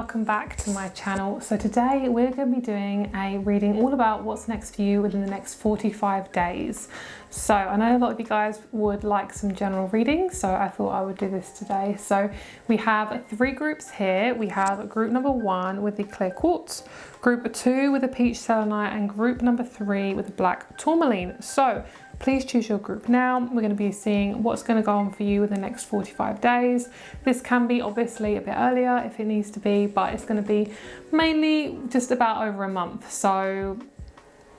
welcome back to my channel. So today we're going to be doing a reading all about what's next for you within the next 45 days. So I know a lot of you guys would like some general readings, so I thought I would do this today. So we have 3 groups here. We have group number 1 with the clear quartz, group 2 with the peach selenite, and group number 3 with the black tourmaline. So please choose your group now. We're going to be seeing what's going to go on for you in the next 45 days. This can be obviously a bit earlier if it needs to be, but it's going to be mainly just about over a month. So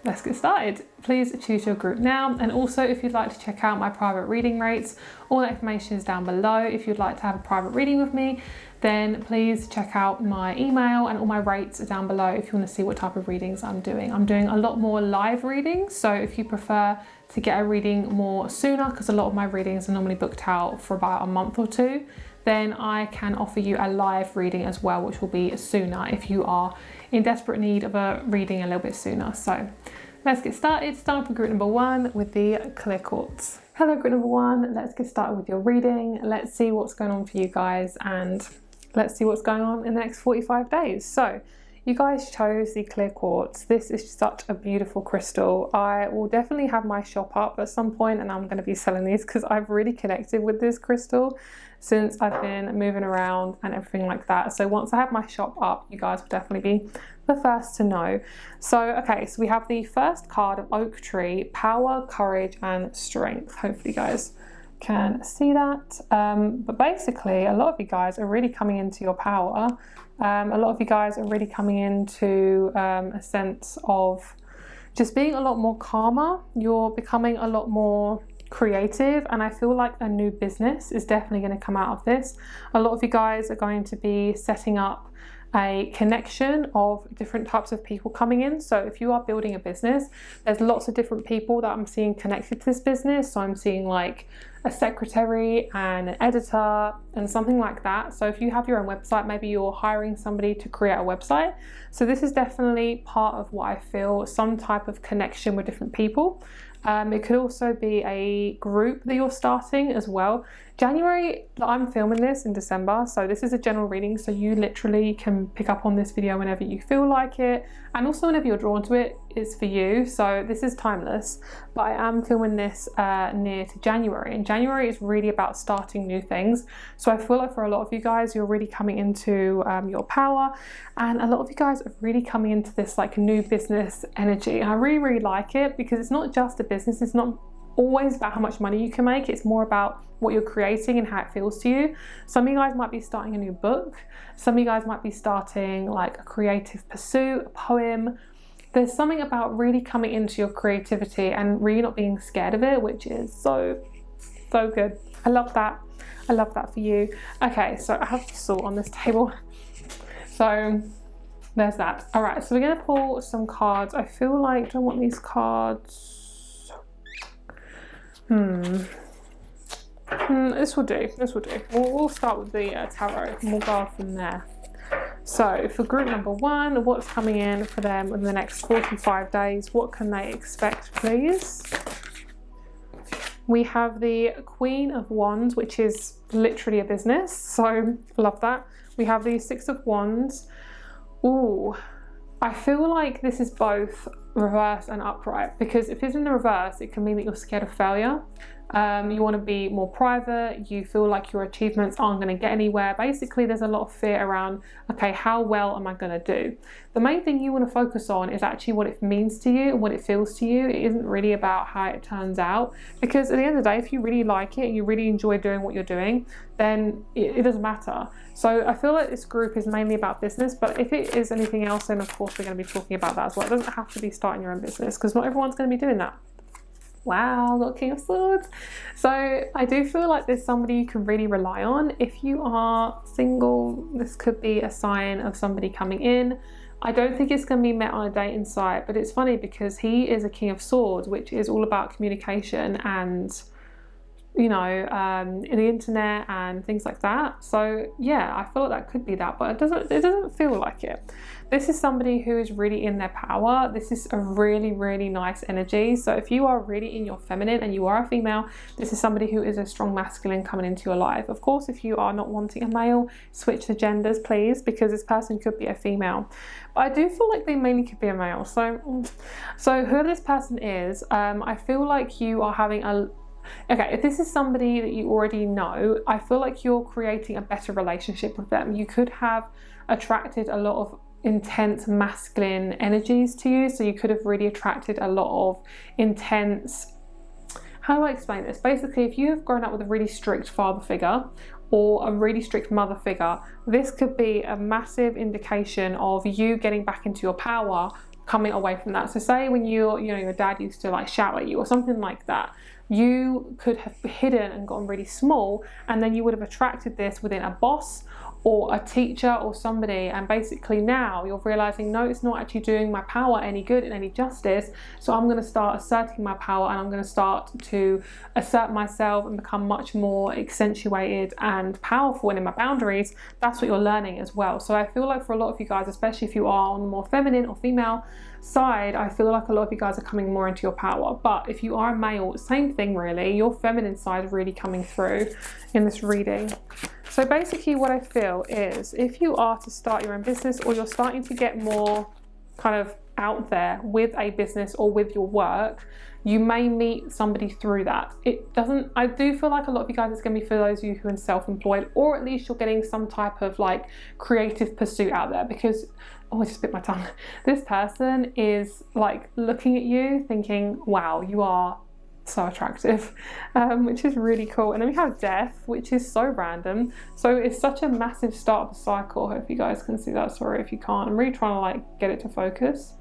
let's get started. Please choose your group now. And also, if you'd like to check out my private reading rates, all that information is down below. If you'd like to have a private reading with me, then please check out my email, and all my rates are down below if you want to see what type of readings I'm doing. I'm doing a lot more live readings, so if you prefer to get a reading more sooner, because a lot of my readings are normally booked out for about a month or 2, then I can offer you a live reading as well, which will be sooner if you are in desperate need of a reading a little bit sooner. So let's get started. Starting with group number 1 with the clear quartz. Hello group number 1, let's get started with your reading. Let's see what's going on for you guys, and let's see what's going on in the next 45 days. So you guys chose the clear quartz. This is such a beautiful crystal. I will definitely have my shop up at some point, and I'm going to be selling these because I've really connected with this crystal since I've been moving around and everything like that. So once I have my shop up, you guys will definitely be the first to know. So okay, so we have the first card of Oak Tree, power, courage and strength. Hopefully you guys can see that, but basically a lot of you guys are really coming into your power. A lot of you guys are really coming into a sense of just being a lot more calmer. You're becoming a lot more creative, and I feel like a new business is definitely going to come out of this. A lot of you guys are going to be setting up a connection of different types of people coming in. So if you are building a business, there's lots of different people that I'm seeing connected to this business. So I'm seeing like a secretary and an editor and something like that. So if you have your own website, maybe you're hiring somebody to create a website. So this is definitely part of what I feel, some type of connection with different people. It could also be a group that you're starting as well. January, I'm filming this in December, so this is a general reading, so you literally can pick up on this video whenever you feel like it, and also whenever you're drawn to it, it's for you. So this is timeless, but I am filming this near to January, and January is really about starting new things. So I feel like for a lot of you guys, you're really coming into your power, and a lot of you guys are really coming into this like new business energy, and I really like it because it's not just a business. It's not always about how much money you can make. It's more about what you're creating and how it feels to you. Some of you guys might be starting a new book. Some of you guys might be starting like a creative pursuit, a poem. There's something about really coming into your creativity and really not being scared of it, which is so good. I love that. I love that for you. Okay, so I have salt on this table. So there's that. All right, so we're gonna pull some cards. I feel like, do I want these cards? This will do. This will do. We'll start with the tarot and we'll go from there. So for group number 1, what's coming in for them in the next 45 days? What can they expect, please? We have the Queen of Wands, which is literally a business. So love that. We have the 6 of Wands. Ooh, I feel like this is both reverse and upright, because if it's in the reverse, it can mean that you're scared of failure. You want to be more private. You feel like your achievements aren't going to get anywhere. Basically, there's a lot of fear around, okay, how well am I going to do? The main thing you want to focus on is actually what it means to you and what it feels to you. It isn't really about how it turns out, because at the end of the day, if you really like it and you really enjoy doing what you're doing, then it doesn't matter. So I feel like this group is mainly about business, but if it is anything else, then of course we're going to be talking about that as well. It doesn't have to be starting your own business, because not everyone's going to be doing that. Wow, got King of Swords. So I do feel like there's somebody you can really rely on. If you are single, this could be a sign of somebody coming in. I don't think it's going to be met on a dating site, but it's funny because he is a King of Swords, which is all about communication and you know, in the internet and things like that. So yeah, I feel like that could be that, but it doesn't feel like it. This is somebody who is really in their power. This is a really, really nice energy. So if you are really in your feminine and you are a female, this is somebody who is a strong masculine coming into your life. Of course, if you are not wanting a male, switch the genders, please, because this person could be a female. But I do feel like they mainly could be a male. So whoever this person is, I feel like you are having okay, if this is somebody that you already know, I feel like you're creating a better relationship with them. You could have attracted a lot of intense masculine energies to you. So you could have really attracted a lot of intense, how do I explain this? Basically, if you have grown up with a really strict father figure or a really strict mother figure, this could be a massive indication of you getting back into your power, coming away from that. So say when your dad used to like shout at you or something like that, you could have hidden and gotten really small, and then you would have attracted this within a boss or a teacher or somebody, and basically now you're realizing, no, it's not actually doing my power any good and any justice, so I'm going to start asserting my power, and I'm going to start to assert myself and become much more accentuated and powerful and in my boundaries. That's what you're learning as well. So I feel like for a lot of you guys, especially if you are on the more feminine or female side, I feel like a lot of you guys are coming more into your power. But if you are a male, same thing really, your feminine side is really coming through in this reading. So basically what I feel is if you are to start your own business, or you're starting to get more kind of out there with a business or with your work, you may meet somebody through that. I do feel like a lot of you guys, it's going to be for those of you who are self-employed, or at least you're getting some type of like creative pursuit out there, because, oh, I just bit my tongue. This person is like looking at you thinking, wow, you are so attractive, which is really cool. And then we have death, which is so random. So it's such a massive start of a cycle. I hope you guys can see that. Sorry if you can't. I'm really trying to like get it to focus.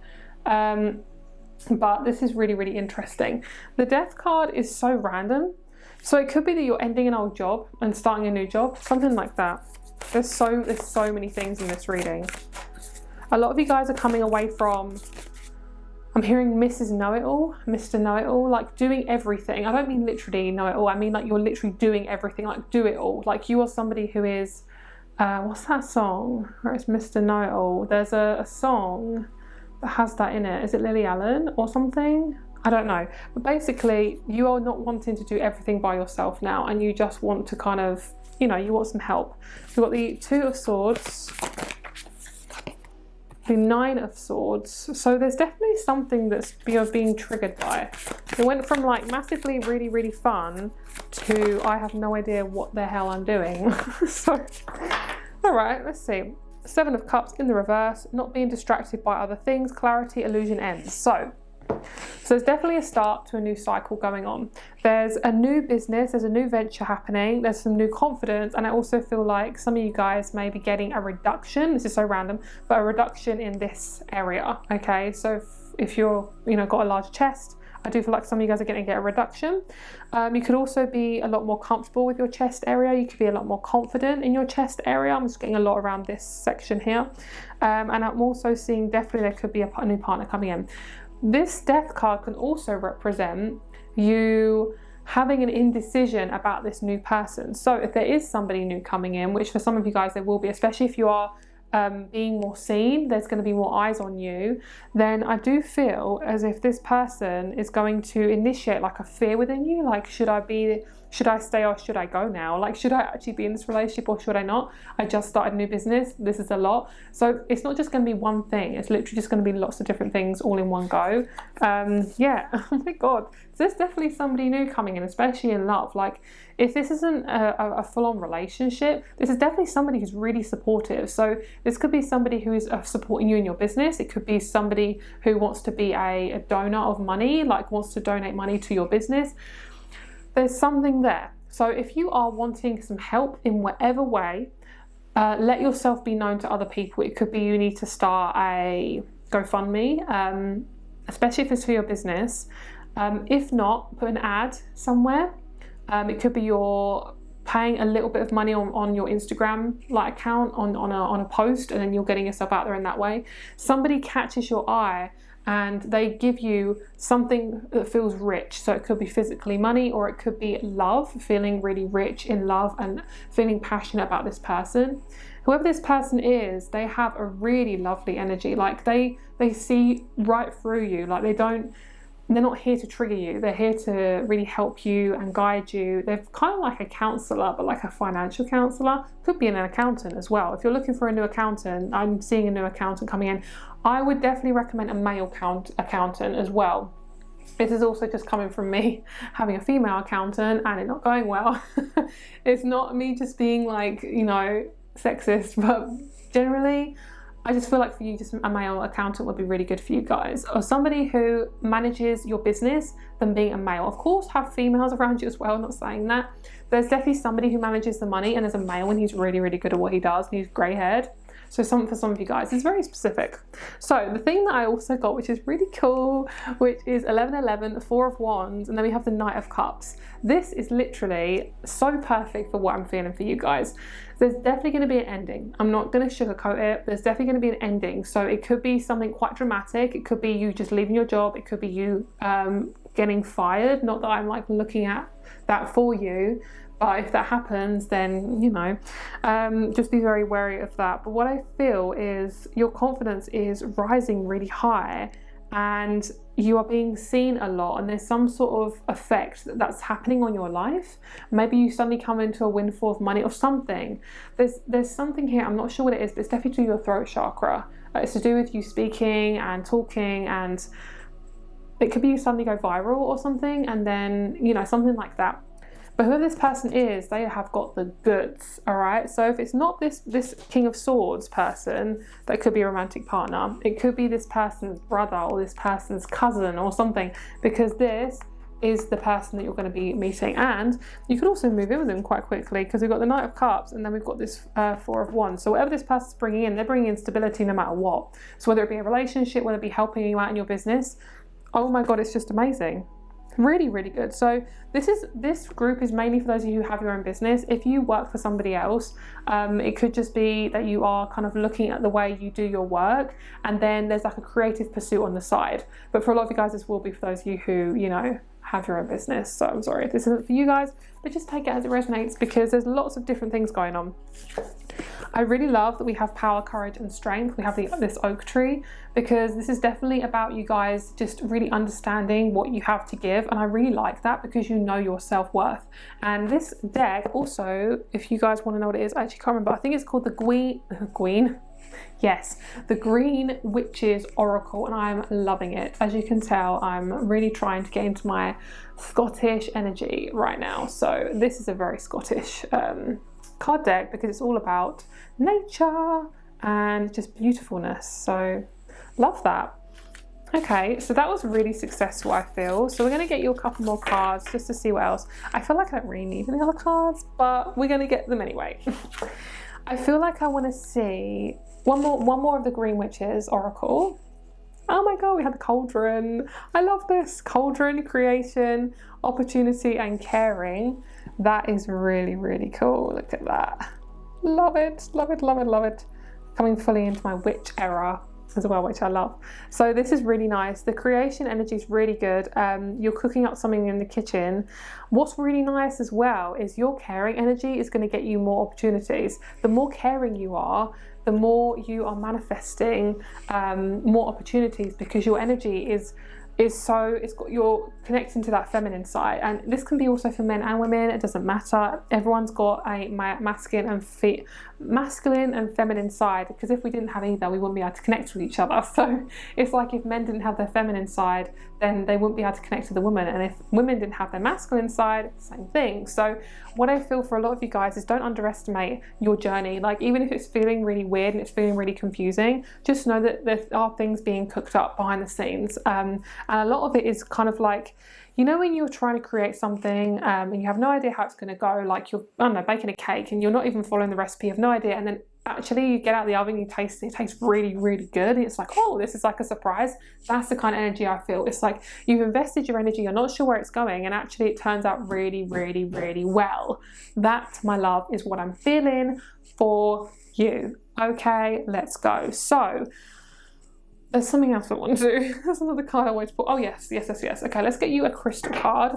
But this is really, really interesting. The death card is so random. So it could be that you're ending an old job and starting a new job, something like that. There's so many things in this reading. A lot of you guys are coming away from, I'm hearing Mrs. Know-It-All, Mr. Know-It-All, like doing everything. I don't mean literally know-it-all. I mean like you're literally doing everything, like do it all. Like you are somebody who is, what's that song? Where it's Mr. Know-It-All. There's a song that has that in it. Is it Lily Allen or something? I don't know. But basically you are not wanting to do everything by yourself now, and you just want to kind of, you know, you want some help. You've got the Two of Swords, the Nine of Swords. So there's definitely something that's you're being triggered by. It went from like massively really, really fun to I have no idea what the hell I'm doing. So, all right, let's see. Seven of Cups in the reverse, not being distracted by other things, clarity, illusion ends. So there's definitely a start to a new cycle going on. There's a new business, there's a new venture happening, there's some new confidence, and I also feel like some of you guys may be getting a reduction. This is so random, but a reduction in this area, okay? So if you're, got a large chest, I do feel like some of you guys are going to get a reduction. You could also be a lot more comfortable with your chest area. You could be a lot more confident in your chest area. I'm just getting a lot around this section here. And I'm also seeing definitely there could be a new partner coming in. This death card can also represent you having an indecision about this new person. So if there is somebody new coming in, which for some of you guys there will be, especially if you are being more seen, there's going to be more eyes on you, then I do feel as if this person is going to initiate like a fear within you, like should I stay or should I go now? Like should I actually be in this relationship or should I not? I just started a new business, this is a lot. So it's not just going to be one thing, it's literally just going to be lots of different things all in one go. Yeah, oh my god. So there's definitely somebody new coming in, especially in love. Like if this isn't a full-on relationship, this is definitely somebody who's really supportive. So this could be somebody who is supporting you in your business. It could be somebody who wants to be a donor of money, like wants to donate money to your business. There's something there. So if you are wanting some help in whatever way, let yourself be known to other people. It could be you need to start a GoFundMe, especially if it's for your business. If not, put an ad somewhere. It could be you're paying a little bit of money on your Instagram account on a post, and then you're getting yourself out there in that way. Somebody catches your eye and they give you something that feels rich. So it could be physically money, or it could be love, feeling really rich in love and feeling passionate about this person. Whoever this person is, they have a really lovely energy. Like they see right through you. Like they're not here to trigger you. They're here to really help you and guide you. They're kind of like a counselor, but like a financial counselor. Could be an accountant as well. If you're looking for a new accountant, I'm seeing a new accountant coming in. I would definitely recommend a male accountant as well. This is also just coming from me having a female accountant and it not going well. It's not me just being like, you know, sexist, but generally I just feel like for you, just a male accountant would be really good for you guys, or somebody who manages your business than being a male. Of course, have females around you as well, I'm not saying that. There's definitely somebody who manages the money, and there's a male and he's really, really good at what he does, and he's grey haired. So for some of you guys, it's very specific. So the thing that I also got, which is really cool, which is 1111, the Four of Wands, and then we have the Knight of Cups. This is literally so perfect for what I'm feeling for you guys. There's definitely going to be an ending. I'm not going to sugarcoat it. There's definitely going to be an ending. So it could be something quite dramatic. It could be you just leaving your job. It could be you getting fired. Not that I'm like looking at that for you. But if that happens, then, you know, just be very wary of that. But what I feel is your confidence is rising really high, and you are being seen a lot, and there's some sort of effect that's happening on your life. Maybe you suddenly come into a windfall of money or something. There's something here, I'm not sure what it is, but it's definitely to your throat chakra. It's to do with you speaking and talking, and it could be you suddenly go viral or something, and then, you know, something like that. But whoever this person is, they have got the goods, all right? So if it's not this King of Swords person, that could be a romantic partner. It could be this person's brother or this person's cousin or something, because this is the person that you're going to be meeting. And you could also move in with them quite quickly, because we've got the Knight of Cups and then we've got this Four of Wands. So whatever this person's bringing in, they're bringing in stability no matter what. So whether it be a relationship, whether it be helping you out in your business, oh my God, it's just amazing. Really, really good. So this group is mainly for those of you who have your own business. If you work for somebody else, it could just be that you are kind of looking at the way you do your work, and then there's like a creative pursuit on the side. But for a lot of you guys, this will be for those of you who, you know, have your own business. So I'm sorry if this isn't for you guys, but just take it as it resonates, because there's lots of different things going on. I really love that we have power, courage and strength. We have this oak tree, because this is definitely about you guys just really understanding what you have to give. And I really like that, because you know your self-worth. And this deck also, if you guys want to know what it is, I actually can't remember. I think it's called the Green Witch's Oracle, and I'm loving it. As you can tell, I'm really trying to get into my Scottish energy right now. So this is a very Scottish card deck, because it's all about nature and just beautifulness. So love that. Okay, so that was really successful, I feel. So we're going to get you a couple more cards just to see what else. I feel like I don't really need any other cards, but we're going to get them anyway. I feel like I want to see one more of the Green Witch's Oracle. Oh my God, we had the Cauldron. I love this. Cauldron, creation, opportunity and caring. That is really, really cool. Look at that. Love it, love it, love it, love it. Coming fully into my witch era as well, which I love. So this is really nice. The creation energy is really good. You're cooking up something in the kitchen. What's really nice as well is your caring energy is going to get you more opportunities. The more caring you are, the more you are manifesting more opportunities, because your energy is so, you're connecting to that feminine side. And this can be also for men and women, it doesn't matter. Everyone's got a masculine and feminine side, because if we didn't have either, we wouldn't be able to connect with each other. So it's like if men didn't have their feminine side, then they wouldn't be able to connect to the woman, and if women didn't have their masculine side, same thing. So what I feel for a lot of you guys is don't underestimate your journey. Like, even if it's feeling really weird and it's feeling really confusing, just know that there are things being cooked up behind the scenes, and a lot of it is kind of like, you know, when you're trying to create something and you have no idea how it's going to go, like you're, I don't know, baking a cake and you're not even following the recipe, you have no idea, and then actually you get out of the oven, you taste it, it tastes really, really good, and it's like, oh, this is like a surprise. That's the kind of energy I feel. It's like you've invested your energy, you're not sure where it's going, and actually it turns out really, really, really well. That, my love, is what I'm feeling for you. Okay, let's go. So There's something else I want to do. There's another card I want to pull. Oh, yes. Okay, let's get you a crystal card.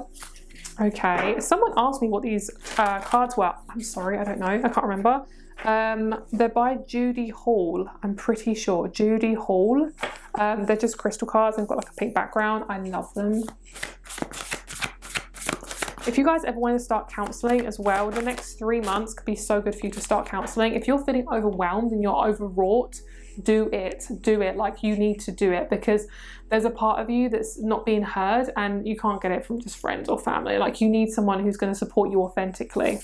Okay, someone asked me what these cards were. I'm sorry, I don't know. I can't remember. They're by Judy Hall. I'm pretty sure. Judy Hall. They're just crystal cards. They've got like a pink background. I love them. If you guys ever want to start counselling as well, the next 3 months could be so good for you to start counselling. If you're feeling overwhelmed and you're overwrought, do it. Like, you need to do it, because there's a part of you that's not being heard and you can't get it from just friends or family. Like, you need someone who's going to support you authentically.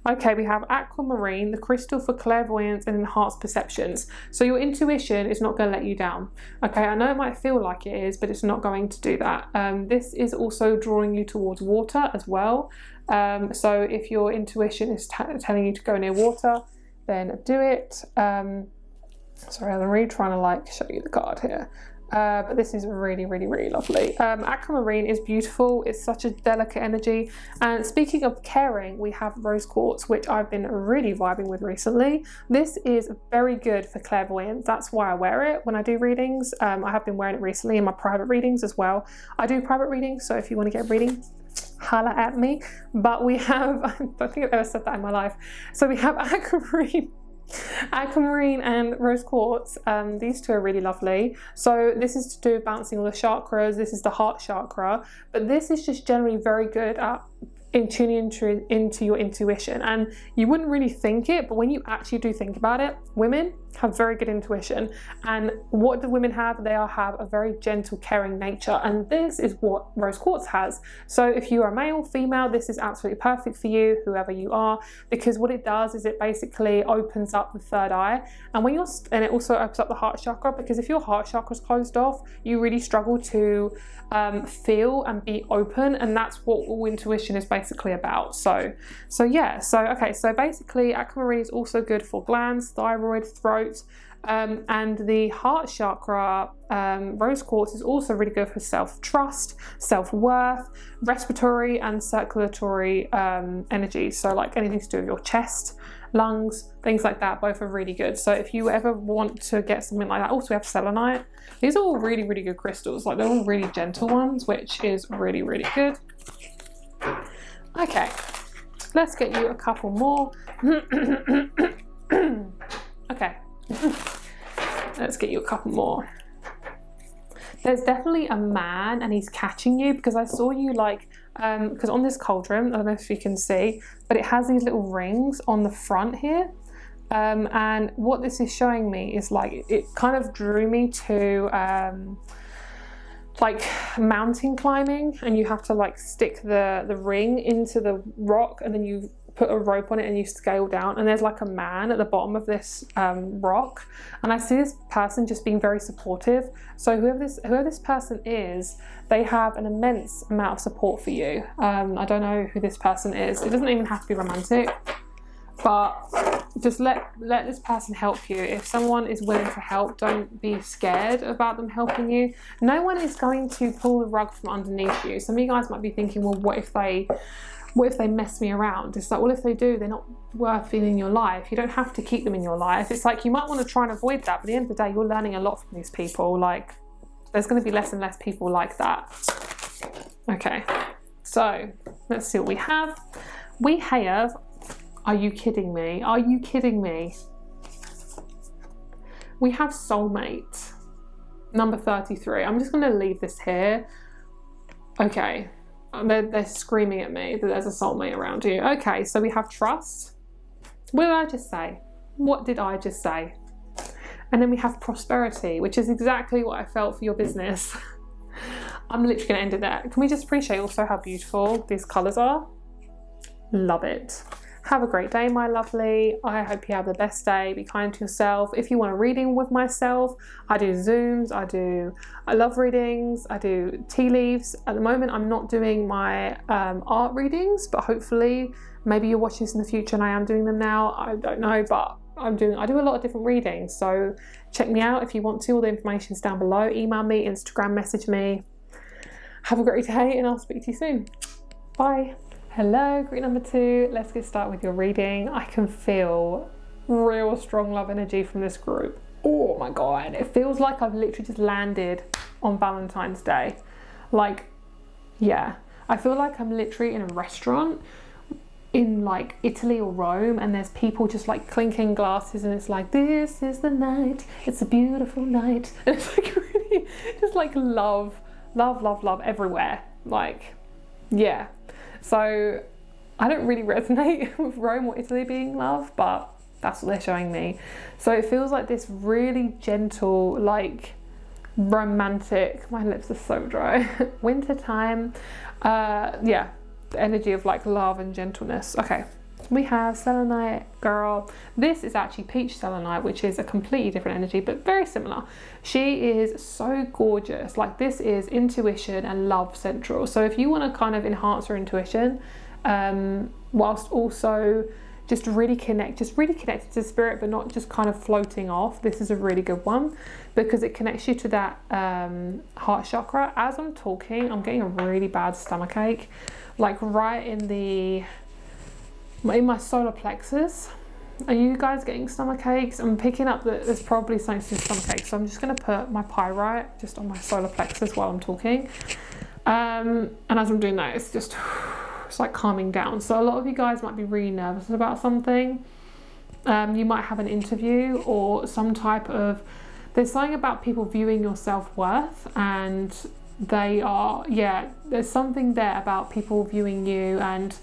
Okay, we have aquamarine, the crystal for clairvoyance and enhanced perceptions. So your intuition is not going to let you down. Okay, I know it might feel like it is, but it's not going to do that. This is also drawing you towards water as well. So if your intuition is telling you to go near water, then do it. Sorry, I'm really trying to like show you the card here. But this is really, really, really lovely. Aquamarine is beautiful. It's such a delicate energy. And speaking of caring, we have rose quartz, which I've been really vibing with recently. This is very good for clairvoyance. That's why I wear it when I do readings. I have been wearing it recently in my private readings as well. I do private readings, so if you want to get a reading, holla at me. But we have, I don't think I've ever said that in my life. So we have aquamarine and rose quartz. These two are really lovely. So this is to do with balancing all the chakras. This is the heart chakra, but this is just generally very good at tuning into your intuition. And you wouldn't really think it, but when you actually do think about it, women have very good intuition. And what do women have? They have a very gentle, caring nature, and this is what rose quartz has. So if you are male, female, this is absolutely perfect for you, whoever you are, because what it does is it basically opens up the third eye, and and it also opens up the heart chakra, because if your heart chakra is closed off, you really struggle to feel and be open, and that's what all intuition is basically about. So basically aquamarine is also good for glands, thyroid, throat, and the heart chakra, rose quartz, is also really good for self-trust, self-worth, respiratory and circulatory energy. So like anything to do with your chest, lungs, things like that, both are really good. So if you ever want to get something like that, also we have selenite. These are all really, really good crystals. Like, they're all really gentle ones, which is really, really good. Okay, let's get you a couple more. Okay. Let's get you a couple more. There's definitely a man and he's catching you, because I saw you like, because on this cauldron, I don't know if you can see, but it has these little rings on the front here. And what this is showing me is like, it kind of drew me to like mountain climbing, and you have to like stick the ring into the rock, and then you put a rope on it and you scale down, and there's like a man at the bottom of this rock, and I see this person just being very supportive. So whoever this person is, they have an immense amount of support for you. I don't know who this person is. It doesn't even have to be romantic, but just let this person help you. If someone is willing to help, don't be scared about them helping you. No one is going to pull the rug from underneath you. Some of you guys might be thinking, well, what if they mess me around? It's like, well, if they do, they're not worth being in your life. You don't have to keep them in your life. It's like, you might want to try and avoid that, but at the end of the day, you're learning a lot from these people. Like, there's going to be less and less people like that. Okay, so let's see what we have. We have, are you kidding me? Are you kidding me? We have soulmate, number 33. I'm just going to leave this here. Okay. They're screaming at me that there's a soulmate around you. Okay, so we have trust. What did I just say? What did I just say? And then we have prosperity, which is exactly what I felt for your business. I'm literally going to end it there. Can we just appreciate also how beautiful these colours are? Love it. Have a great day, my lovely. I hope you have the best day. Be kind to yourself. If you want a reading with myself, I do Zooms, I love readings, I do tea leaves. At the moment, I'm not doing my art readings, but hopefully, maybe you're watching this in the future and I am doing them now. I don't know, but I do a lot of different readings. So check me out if you want to. All the information's down below. Email me, Instagram, message me. Have a great day and I'll speak to you soon. Bye. Hello, group number 2. Let's get started with your reading. I can feel real strong love energy from this group. oh my God, it feels like I've literally just landed on Valentine's Day. Like, yeah, I feel like I'm literally in a restaurant in like Italy or Rome, and there's people just like clinking glasses, and it's like, this is the night, it's a beautiful night. And it's like really just like love everywhere. Like, yeah. So I don't really resonate with Rome or Italy being love, but that's what they're showing me. So it feels like this really gentle, like romantic, my lips are so dry, winter time, yeah, the energy of like love and gentleness. Okay, we have selenite, girl. This is actually peach selenite, which is a completely different energy, but very similar. She is so gorgeous. Like, this is intuition and love central. So if you want to kind of enhance your intuition, whilst also just really connected to spirit, but not just kind of floating off, this is a really good one because it connects you to that heart chakra. As I'm talking, I'm getting a really bad stomach ache, like right in my solar plexus. Are you guys getting stomach aches? I'm picking up that there's probably something to do with stomach aches, so I'm just going to put my pyrite just on my solar plexus while I'm talking, and as I'm doing that, it's like calming down. So a lot of you guys might be really nervous about something. You might have an interview or some type of, there's something about people viewing your self-worth, and they are, yeah, there's something there about people viewing you, and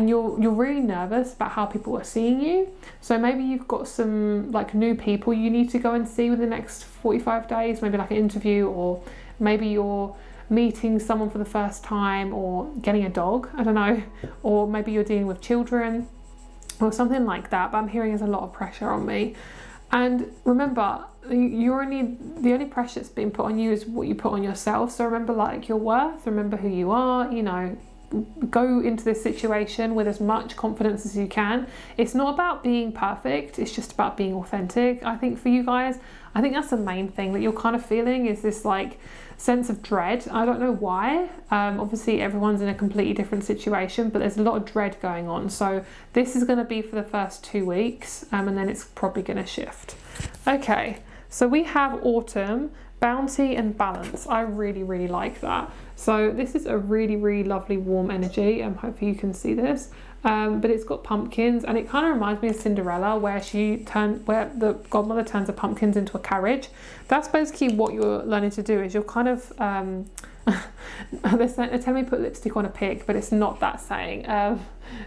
you're really nervous about how people are seeing you. So maybe you've got some like new people you need to go and see within the next 45 days, maybe like an interview, or maybe you're meeting someone for the first time, or getting a dog, I don't know, or maybe you're dealing with children or something like that. But I'm hearing there's a lot of pressure on me. And remember, the only pressure that's being put on you is what you put on yourself. So remember, like, your worth, remember who you are, you know, go into this situation with as much confidence as you can. It's not about being perfect, it's just about being authentic. I think for you guys, I think that's the main thing that you're kind of feeling, is this like sense of dread. I don't know why. Obviously everyone's in a completely different situation, but there's a lot of dread going on. So this is going to be for the first 2 weeks, and then it's probably going to shift. Okay, so we have autumn, bounty and balance. I really like that. So this is a really lovely warm energy, and hopefully you can see this, but it's got pumpkins, and it kind of reminds me of Cinderella, where the godmother turns the pumpkins into a carriage. That's basically what you're learning to do, is you're kind of they're telling me put lipstick on a pig, but it's not that saying.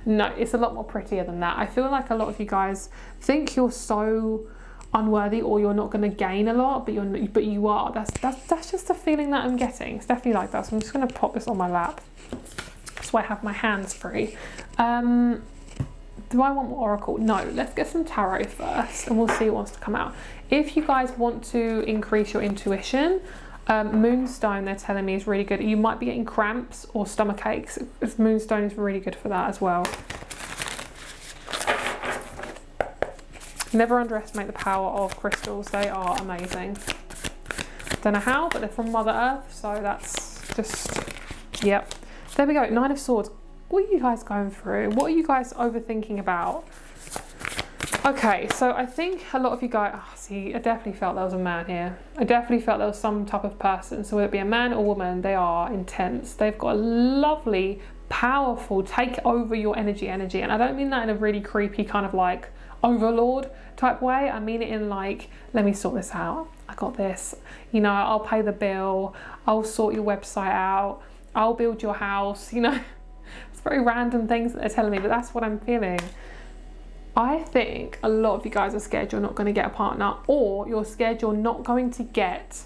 No, it's a lot more prettier than that. I feel like a lot of you guys think you're so unworthy, or you're not going to gain a lot, but you are. That's just a feeling that I'm getting. It's definitely like that. So I'm just going to pop this on my lap so I have my hands free. Do I want more oracle? No, let's get some tarot first, and we'll see what wants to come out. If you guys want to increase your intuition, moonstone, they're telling me, is really good. You might be getting cramps or stomach aches. Moonstone is really good for that as well. Never underestimate the power of crystals. They are amazing. Don't know how, but they're from Mother Earth, so that's just, yep. There we go, 9 of Swords. What are you guys going through? What are you guys overthinking about? Okay, so I think a lot of you guys, see, I definitely felt there was a man here. I definitely felt there was some type of person. So whether it be a man or woman, they are intense. They've got a lovely, powerful, take over your energy. And I don't mean that in a really creepy kind of like overlord type way. I mean it in like, let me sort this out. I got this. You know, I'll pay the bill. I'll sort your website out. I'll build your house. You know, it's very random things that they're telling me, but that's what I'm feeling. I think a lot of you guys are scared you're not going to get a partner, or you're scared you're not going to get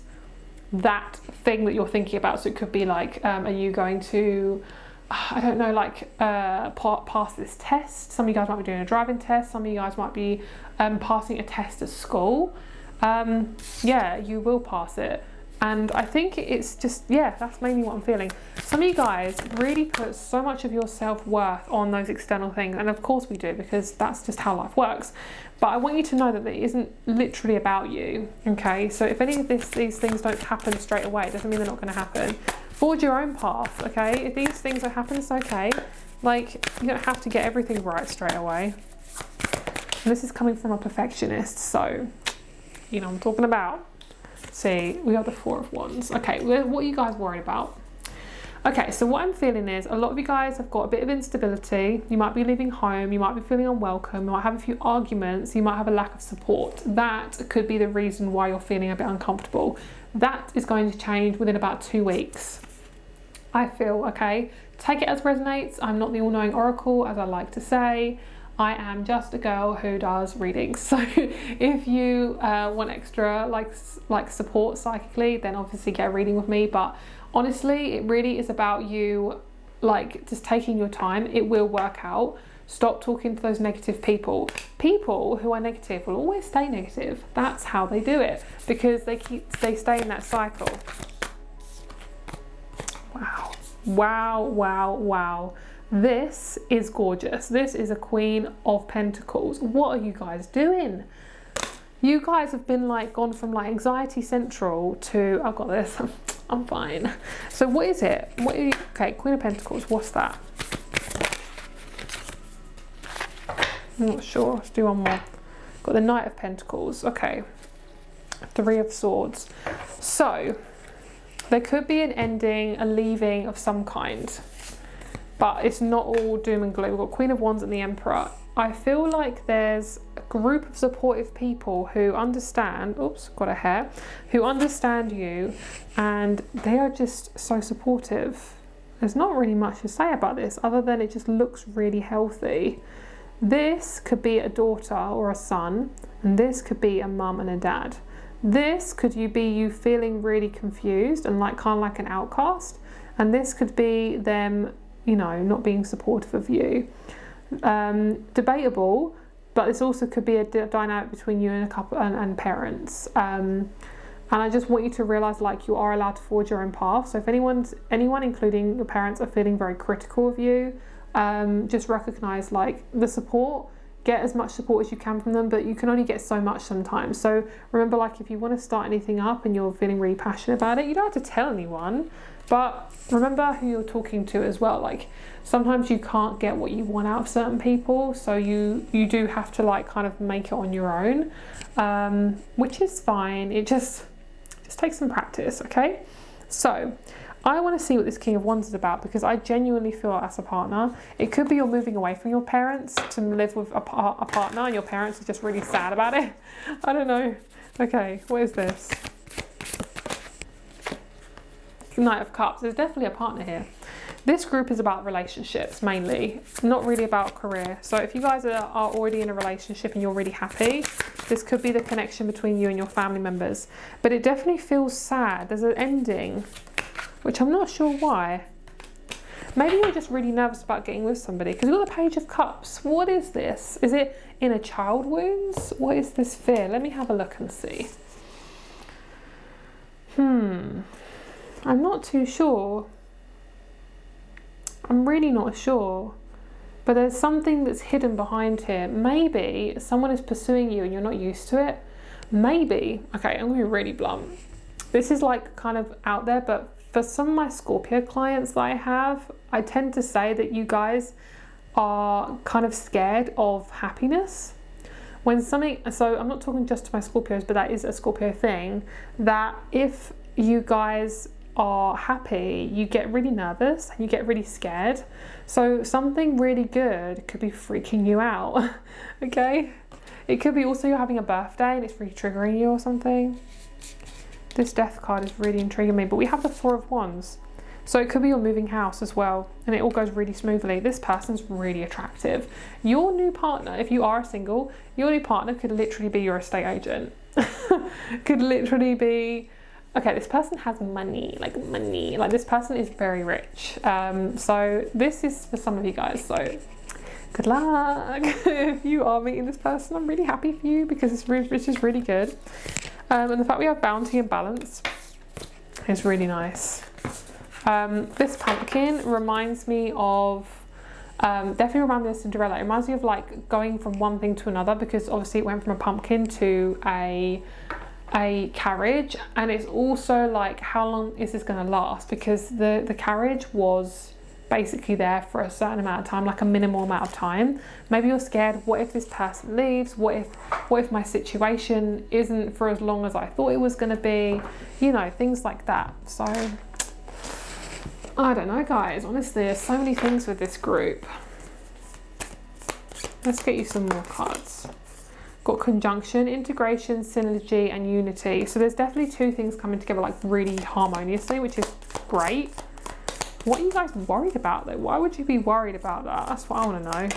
that thing that you're thinking about. So it could be like, are you going to, I don't know, like pass this test? Some of you guys might be doing a driving test. Some of you guys might be passing a test at school. Yeah, you will pass it. And I think it's just, yeah, that's mainly what I'm feeling. Some of you guys really put so much of your self-worth on those external things. And of course we do, because that's just how life works. But I want you to know that it isn't literally about you, okay? So if any of these things don't happen straight away, it doesn't mean they're not gonna happen. Forge your own path, okay? If these things don't happen, it's okay. Like, you don't have to get everything right straight away. And this is coming from a perfectionist, so You know what I'm talking about. See, we have the Four of Wands. Okay, what are you guys worried about? Okay, so what I'm feeling is a lot of you guys have got a bit of instability. You might be leaving home, you might be feeling unwelcome, you might have a few arguments, you might have a lack of support. That could be the reason why you're feeling a bit uncomfortable. That is going to change within about 2 weeks, I feel, okay? Take it as resonates. I'm not the all-knowing oracle, as I like to say. I am just a girl who does readings. So if you want extra like support psychically, then obviously get a reading with me. But honestly, it really is about you like just taking your time. It will work out. Stop talking to those negative people. People who are negative will always stay negative. That's how they do it, because they stay in that cycle. Wow. Wow, wow, wow. This is gorgeous. This is a Queen of Pentacles. What are you guys doing? You guys have been like gone from like anxiety central to I've got this. I'm fine. So what is it? Okay, Queen of Pentacles. What's that? I'm not sure. Let's do one more. Got the Knight of Pentacles. Okay. Three of Swords. So there could be an ending, a leaving of some kind. But it's not all doom and gloom. We've got Queen of Wands and the Emperor. I feel like there's a group of supportive people who understand, oops, got a hair, who understand you, and they are just so supportive. There's not really much to say about this other than it just looks really healthy. This could be a daughter or a son, and this could be a mum and a dad. This could be you feeling really confused and like kind of like an outcast, and this could be them, you know, not being supportive of you. Debatable, but this also could be a dynamic between you and a couple and parents. And I just want you to realize like you are allowed to forge your own path. So if anyone including your parents are feeling very critical of you, just recognize like the support. Get as much support as you can from them, but you can only get so much sometimes. So remember, like if you want to start anything up and you're feeling really passionate about it, you don't have to tell anyone, but remember who you're talking to as well. Like sometimes you can't get what you want out of certain people, so you do have to like kind of make it on your own, which is fine. It just takes some practice. Okay, so I want to see what this King of Wands is about, because I genuinely feel as a partner, it could be you're moving away from your parents to live with a partner and your parents are just really sad about it. I don't know. Okay, what is this? Knight of Cups. There's definitely a partner here. This group is about relationships mainly, not really about career. So if you guys are already in a relationship and you're really happy, this could be the connection between you and your family members. But it definitely feels sad. There's an ending, which I'm not sure why. Maybe you're just really nervous about getting with somebody, because you've got the Page of Cups. What is this? Is it inner child wounds? What is this fear? Let me have a look and see. I'm not too sure. I'm really not sure. But there's something that's hidden behind here. Maybe someone is pursuing you and you're not used to it. Maybe, okay, I'm gonna be really blunt. This is like kind of out there, but for some of my Scorpio clients that I have, I tend to say that you guys are kind of scared of happiness. When something, so I'm not talking just to my Scorpios, but that is a Scorpio thing, that if you guys are happy, you get really nervous and you get really scared. So something really good could be freaking you out. Okay, it could be also you're having a birthday and it's really triggering you or something. This Death card is really intriguing me, but we have the Four of Wands, so it could be your moving house as well, and it all goes really smoothly. This person's really attractive. Your new partner, if you are single, your new partner could literally be your estate agent. Could literally be, okay, this person has money, like this person is very rich. So this is for some of you guys, so good luck. If you are meeting this person, I'm really happy for you, because it's just really good. And the fact we have bounty and balance is really nice. This pumpkin reminds me of, definitely reminds me of Cinderella. It reminds me of like going from one thing to another, because obviously it went from a pumpkin to a carriage, and it's also like how long is this going to last, because the carriage was basically there for a certain amount of time, like a minimal amount of time. Maybe you're scared, what if this person leaves? What if my situation isn't for as long as I thought it was going to be? You know, things like that. So I don't know, guys, honestly, there's so many things with this group. Let's get you some more cards. Got conjunction, integration, synergy, and unity. So there's definitely two things coming together like really harmoniously, which is great. What are you guys worried about though? Why would you be worried about that? That's what I want to know.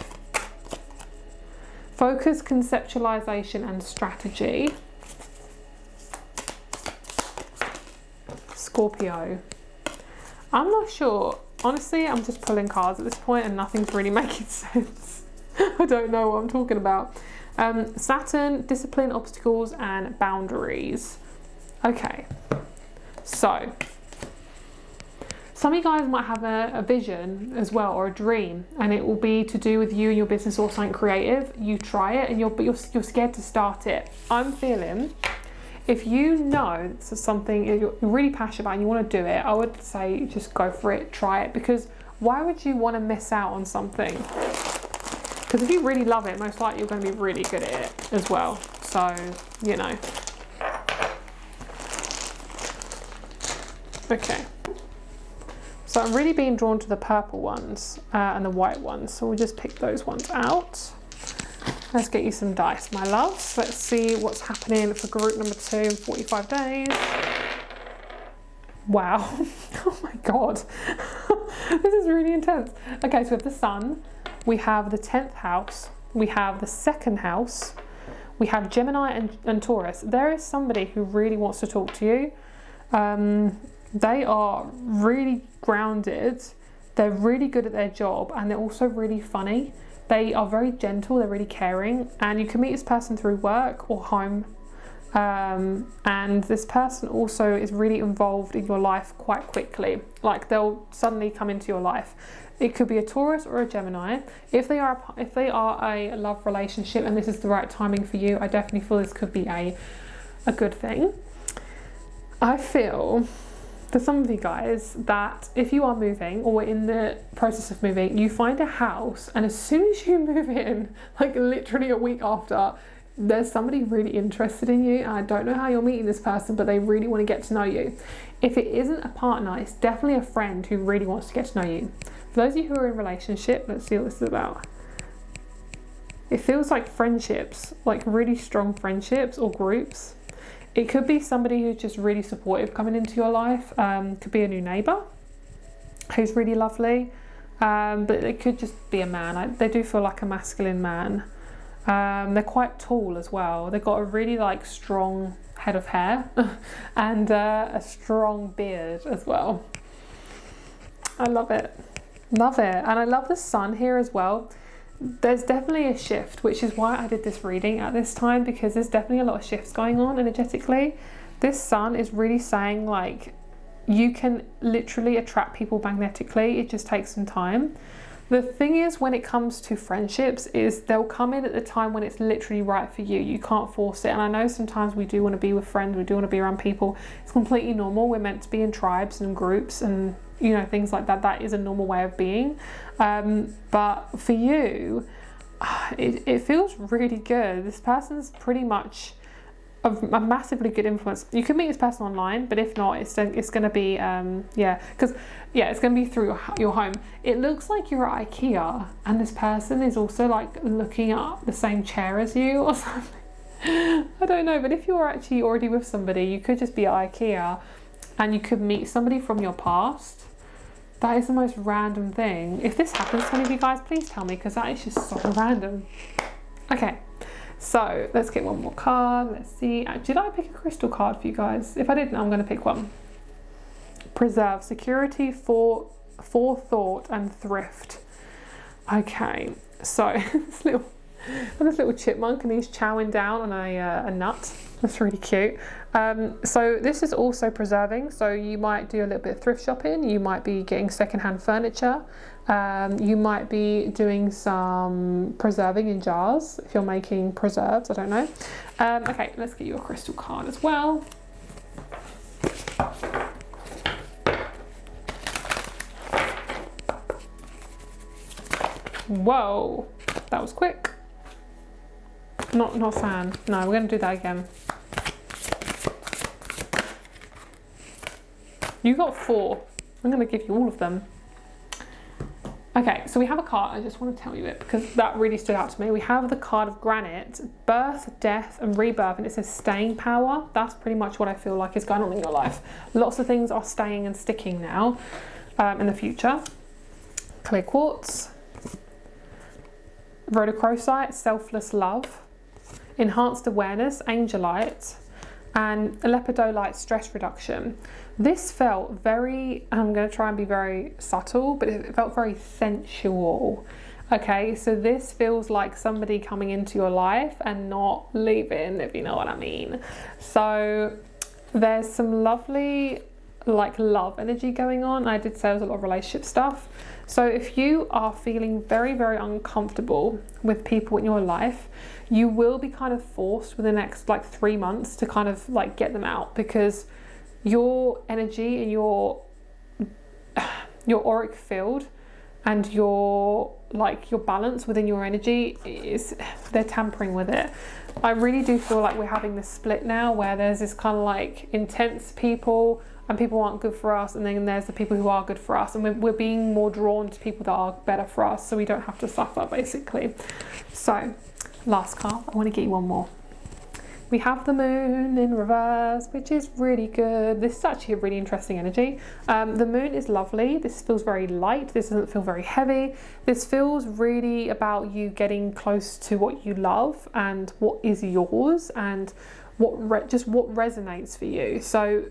Focus, conceptualization, and strategy. Scorpio. I'm not sure. Honestly, I'm just pulling cards at this point and nothing's really making sense. I don't know what I'm talking about. Saturn, discipline, obstacles, and boundaries. Okay, so some of you guys might have a vision as well, or a dream, and it will be to do with you and your business or something creative. You try it, and you're scared to start it. I'm feeling, if you know this is something you're really passionate about and you want to do it, I would say just go for it, try it, because why would you want to miss out on something? Because if you really love it, most likely you're going to be really good at it as well. So, you know. Okay. So I'm really being drawn to the purple ones and the white ones. So we'll just pick those ones out. Let's get you some dice, my loves. Let's see what's happening for group number 2 in 45 days. Wow. Oh my God. This is really intense. Okay, so we have the sun. We have the 10th house, we have the 2nd house, we have Gemini and Taurus. There is somebody who really wants to talk to you. They are really grounded, they're really good at their job, and they're also really funny. They are very gentle, they're really caring, and you can meet this person through work or home. And this person also is really involved in your life quite quickly. Like they'll suddenly come into your life. It could be a Taurus or a Gemini. If they are a love relationship and this is the right timing for you, I definitely feel this could be a good thing. I feel for some of you guys that if you are moving or in the process of moving, you find a house, and as soon as you move in, like literally a week after, there's somebody really interested in you. And I don't know how you're meeting this person, but they really want to get to know you. If it isn't a partner, it's definitely a friend who really wants to get to know you. For those of you who are in a relationship, let's see what this is about. It feels like friendships, like really strong friendships or groups. It could be somebody who's just really supportive coming into your life. Could be a new neighbour who's really lovely. But it could just be a man. They do feel like a masculine man. They're quite tall as well. They've got a really like strong head of hair and a strong beard as well. I love it. Love it. And I love the sun here as well. There's definitely a shift, which is why I did this reading at this time, because there's definitely a lot of shifts going on energetically. This sun is really saying like you can literally attract people magnetically. It just takes some time. The thing is, when it comes to friendships, is they'll come in at the time when it's literally right for you. You can't force it. And I know sometimes we do want to be with friends, we do want to be around people. It's completely normal. We're meant to be in tribes and groups and, you know, things like that. That is a normal way of being. But for you, it feels really good. This person's pretty much a massively good influence. You can meet this person online, but if not, it's going to be it's going to be through your home. It looks like you're at IKEA and this person is also like looking at the same chair as you or something. I don't know, but if you're actually already with somebody, you could just be at IKEA and you could meet somebody from your past. That is the most random thing. If this happens to any of you guys, please tell me, because that is just so random. Okay. So let's get one more card. Let's see. Did I pick a crystal card for you guys? If I didn't, I'm going to pick one. Preserve, security, forethought, and thrift. Okay, so this little chipmunk, and he's chowing down on a nut. That's really cute. So this is also preserving. So you might do a little bit of thrift shopping. You might be getting secondhand furniture. You might be doing some preserving in jars if you're making preserves. I don't know. Okay, let's get you a crystal card as well. Whoa, that was quick. Not a fan. No, we're going to do that again. You got 4. I'm going to give you all of them. Okay, so we have a card. I just want to tell you it because that really stood out to me. We have the card of Granite, birth, death, and rebirth, and it says staying power. That's pretty much what I feel like is going on in your life. Lots of things are staying and sticking now in the future. Clear quartz, rhodochrosite, selfless love, enhanced awareness, angelite, and lepidolite, stress reduction. This felt very, I'm going to try and be very subtle, but it felt very sensual. Okay, so this feels like somebody coming into your life and not leaving, if you know what I mean. So there's some lovely like love energy going on. I did say there was a lot of relationship stuff. So if you are feeling very, very uncomfortable with people in your life, you will be kind of forced within the next like 3 months to kind of like get them out, because your energy and your auric field and your balance within your energy they're tampering with it. I really do feel like we're having this split now where there's this kind of like intense people and people aren't good for us, and then there's the people who are good for us, and we're being more drawn to people that are better for us so we don't have to suffer, basically. So last card, I want to get you one more. We have the moon in reverse, which is really good. This is actually a really interesting energy. The moon is lovely. This feels very light. This doesn't feel very heavy. This feels really about you getting close to what you love and what is yours and what resonates for you. So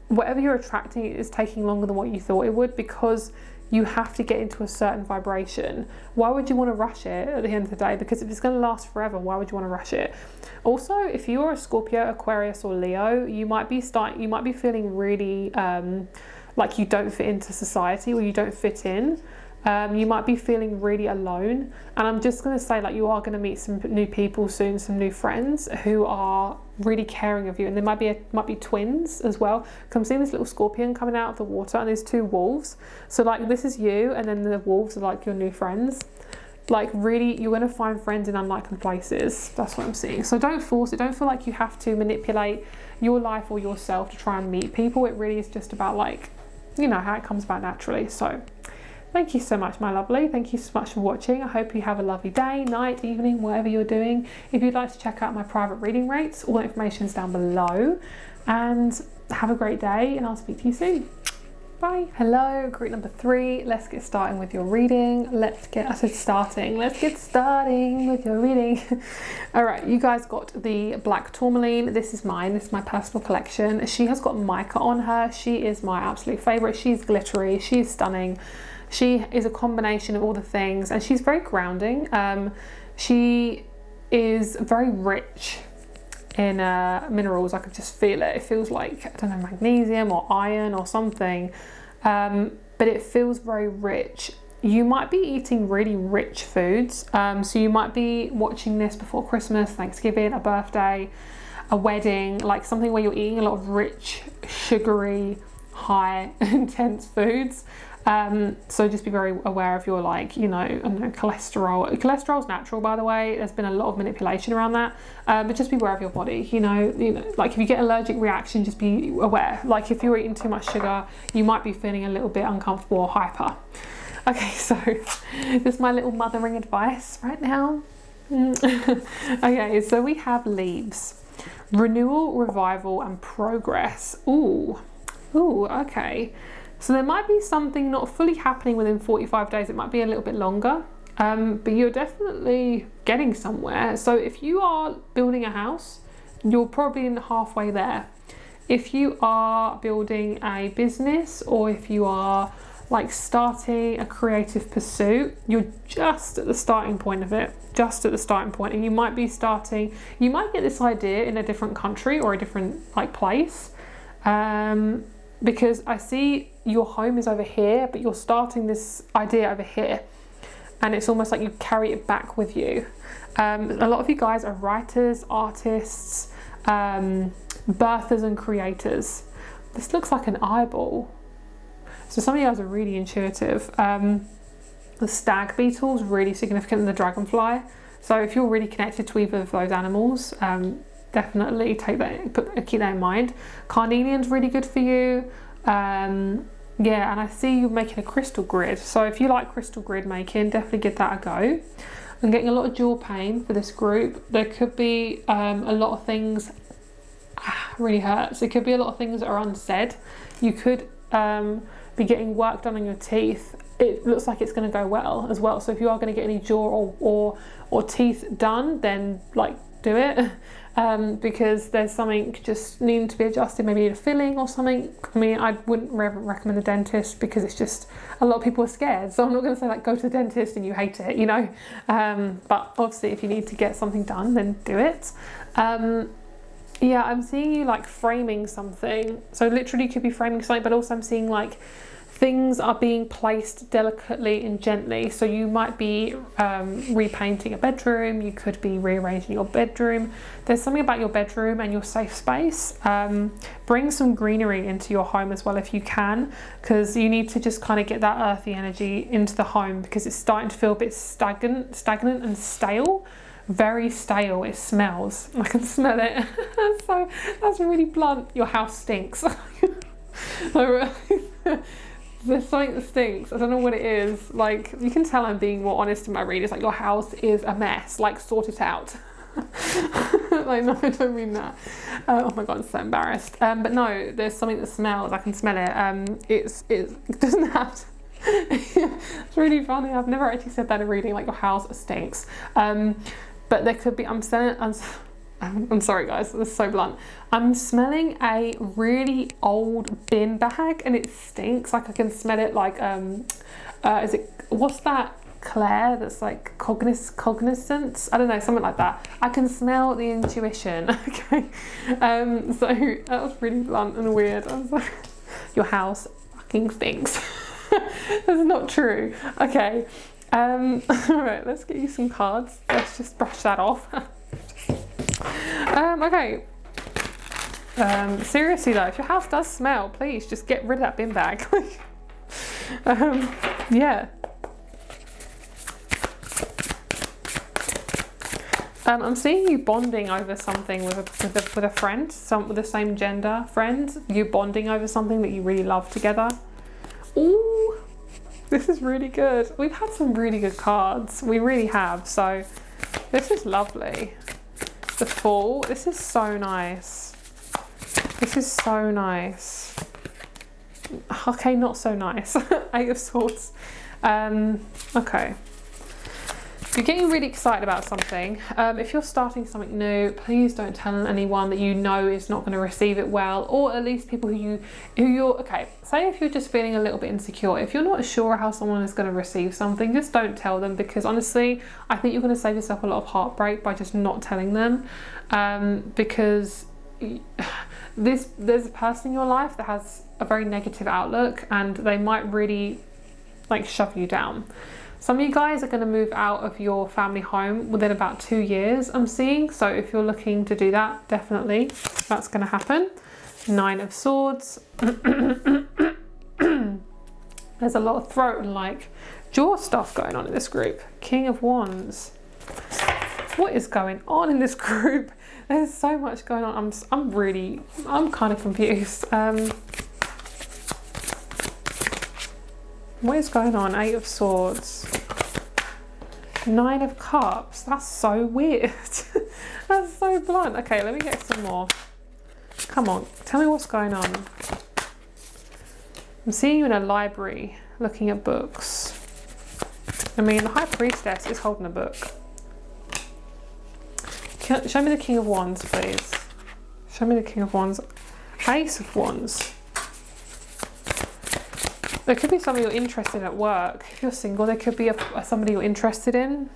whatever you're attracting is taking longer than what you thought it would, because you have to get into a certain vibration. Why would you want to rush it at the end of the day? Because if it's going to last forever, why would you want to rush it? Also, if you're a Scorpio, Aquarius, or Leo, you might be feeling really like you don't fit into society, or you don't fit in. You might be feeling really alone, and I'm just going to say, like, you are going to meet some new people soon, some new friends who are really caring of you, and there might be twins as well. Because I'm seeing this little scorpion coming out of the water, and there's 2 wolves. So like this is you, and then the wolves are like your new friends. Like really, you're going to find friends in unlikely places. That's what I'm seeing. So don't force it. Don't feel like you have to manipulate your life or yourself to try and meet people. It really is just about, like, you know, how it comes about naturally. So thank you so much, my lovely. Thank you so much for watching. I hope you have a lovely day, night, evening, whatever you're doing. If you'd like to check out my private reading rates, all the information is down below. And have a great day, and I'll speak to you soon. Bye. Hello, group number 3. Let's get starting with your reading. Let's get starting with your reading. All right, you guys got the black tourmaline. This is mine. This is my personal collection. She has got mica on her. She is my absolute favorite. She's glittery. She's stunning. She is a combination of all the things, and she's very grounding. She is very rich in minerals. I could just feel it. It feels like, I don't know, magnesium or iron or something, but it feels very rich. You might be eating really rich foods, so you might be watching this before Christmas, Thanksgiving, a birthday, a wedding, like something where you're eating a lot of rich, sugary, high, intense foods. So just be very aware of your, like, you know, I don't know, cholesterol. Cholesterol's natural, by the way. There's been a lot of manipulation around that, but just be aware of your body. You know, like if you get allergic reaction, just be aware. Like if you're eating too much sugar, you might be feeling a little bit uncomfortable or hyper. Okay, so this is my little mothering advice right now. Okay, so we have leaves, renewal, revival, and progress. Ooh, okay. So there might be something not fully happening within 45 days. It might be a little bit longer, but you're definitely getting somewhere. So if you are building a house, you're probably halfway there. If you are building a business, or if you are like starting a creative pursuit, you're just at the starting point of it, and you might be starting, you might get this idea in a different country or a different like place, because I see your home is over here, but you're starting this idea over here, and it's almost like you carry it back with you. A lot of you guys are writers, artists, birthers and creators. This looks like an eyeball. So some of you guys are really intuitive. The stag beetle is really significant in the dragonfly. So if you're really connected to either of those animals, definitely keep that in mind. Carnelian's really good for you. Yeah, and I see you making a crystal grid. So if you like crystal grid making, definitely give that a go. I'm getting a lot of jaw pain for this group. There could be a lot of things, really hurts. There could be a lot of things that are unsaid. You could be getting work done on your teeth. It looks like it's going to go well as well. So if you are going to get any jaw or teeth done, then like do it. Because there's something just needing to be adjusted, maybe a filling or something. I mean, I wouldn't recommend the dentist because it's just, a lot of people are scared. So I'm not going to say like go to the dentist and you hate it, you know. But obviously if you need to get something done, then do it. Yeah, I'm seeing you like framing something. So literally you could be framing something, but also I'm seeing like things are being placed delicately and gently. So you might be repainting a bedroom, you could be rearranging your bedroom. There's something about your bedroom and your safe space. Bring some greenery into your home as well if you can, because you need to just kind of get that earthy energy into the home because it's starting to feel a bit stagnant and stale. Very stale. It smells. I can smell it. So that's really blunt. Your house stinks. There's something that stinks. I don't know what it is. Like, you can tell I'm being more honest in my readings. Like, your house is a mess. Like, sort it out. Like, no, I don't mean that. Oh my god, I'm so embarrassed. But no, there's something that smells. I can smell it. It doesn't have to. It's really funny. I've never actually said that in reading. Like, your house stinks. But there could be. I'm sorry guys, this is so blunt. I'm smelling a really old bin bag and it stinks. Like I can smell it like, what's that, Claire, that's like cognizance? I don't know, something like that. I can smell the intuition, okay? So that was really blunt and weird. I was like, your house fucking stinks. That's not true. Okay, all right, let's get you some cards. Let's just brush that off. Okay. Seriously though, if your house does smell, please just get rid of that bin bag. Yeah. I'm seeing you bonding over something with a friend, with the same gender friend. You bonding over something that you really love together. Ooh, this is really good. We've had some really good cards. We really have. So this is lovely. The Fool. This is so nice. This is so nice. Okay, not so nice. Eight of Swords. Okay. You're getting really excited about something. If you're starting something new, please don't tell anyone that you know is not going to receive it well, or at least people who you're, okay, say if you're just feeling a little bit insecure, if you're not sure how someone is going to receive something, just don't tell them, because honestly, I think you're going to save yourself a lot of heartbreak by just not telling them, because there's a person in your life that has a very negative outlook and they might really like shove you down. Some of you guys are going to move out of your family home within about 2 years, I'm seeing. So if you're looking to do that, definitely that's going to happen. 9 of Swords. There's a lot of throat and like jaw stuff going on in this group. King of Wands. What is going on in this group? There's so much going on. I'm kind of confused. What is going on? 8 of Swords. 9 of Cups. That's so weird. That's so blunt. Okay, let me get some more. Come on, tell me what's going on. I'm seeing you in a library looking at books. I mean, the High Priestess is holding a book. Show me the King of Wands, please. Show me the King of Wands. Ace of Wands. There could be somebody you're interested in at work. If you're single, there could be somebody you're interested in,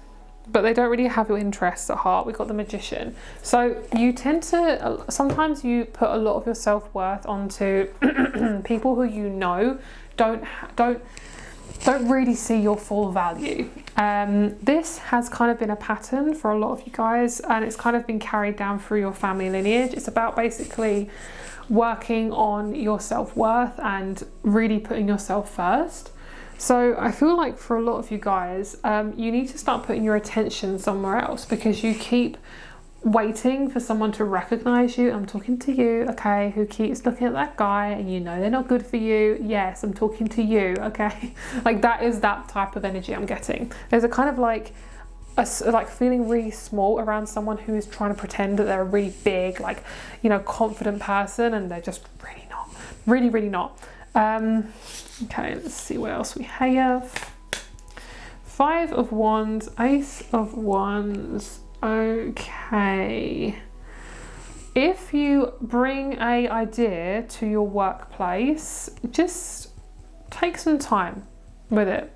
but they don't really have your interests at heart. We've got the Magician. So you tend to, sometimes you put a lot of your self-worth onto people who you know don't really see your full value. This has kind of been a pattern for a lot of you guys, and it's kind of been carried down through your family lineage. It's about basically working on your self-worth and really putting yourself first. So I feel like for a lot of you guys, you need to start putting your attention somewhere else, because you keep waiting for someone to recognize you. I'm talking to you, okay, who keeps looking at that guy and you know they're not good for you. Yes, I'm talking to you, okay. Like that is that type of energy I'm getting. There's a kind of like feeling really small around someone who is trying to pretend that they're a really big, like, you know, confident person, and they're just really not, really not. Okay, let's see what else we have. 5 of Wands, Ace of Wands. Okay, if you bring a idea to your workplace, just take some time with it.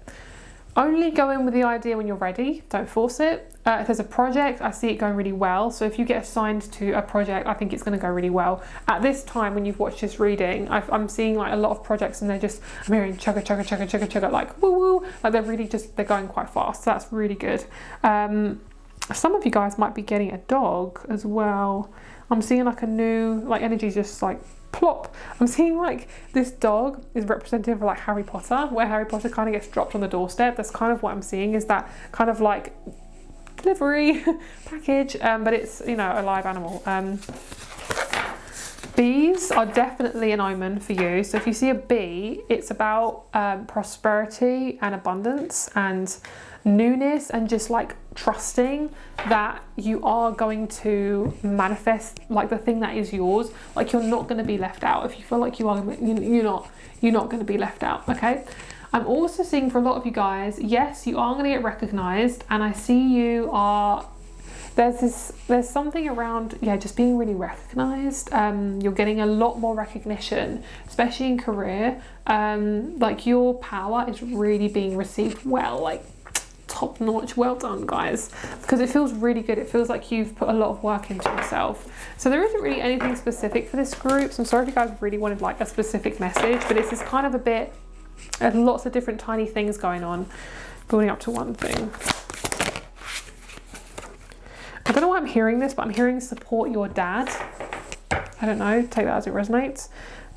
Only go in with the idea when you're ready, don't force it. If there's a project, I see it going really well. So if you get assigned to a project, I think it's going to go really well. At this time, when you've watched this reading, I'm seeing like a lot of projects, and I'm hearing chugga, chugga, chugga, chugga, chugga, like woo woo, like they're going quite fast. So that's really good. Some of you guys might be getting a dog as well. I'm seeing like a new, like energy just like plop. I'm seeing like this dog is representative of like Harry Potter, where Harry Potter kind of gets dropped on the doorstep. That's kind of what I'm seeing, is that kind of like delivery package, but it's, you know, a live animal. Bees are definitely an omen for you. So if you see a bee, it's about prosperity and abundance and newness, and just like trusting that you are going to manifest like the thing that is yours. Like you're not going to be left out. If you feel like you are, you're not going to be left out. Okay. I'm also seeing for a lot of you guys, yes, you are going to get recognized, and I see you are, there's something around, yeah, just being really recognized. You're getting a lot more recognition, especially in career. Like your power is really being received well, like top notch. Well done, guys, because it feels really good. It feels like you've put a lot of work into yourself. So there isn't really anything specific for this group. So I'm sorry if you guys really wanted like a specific message, but it's just kind of a bit, there's lots of different tiny things going on, building up to one thing. I don't know why I'm hearing this, but I'm hearing support your dad. I don't know, take that as it resonates.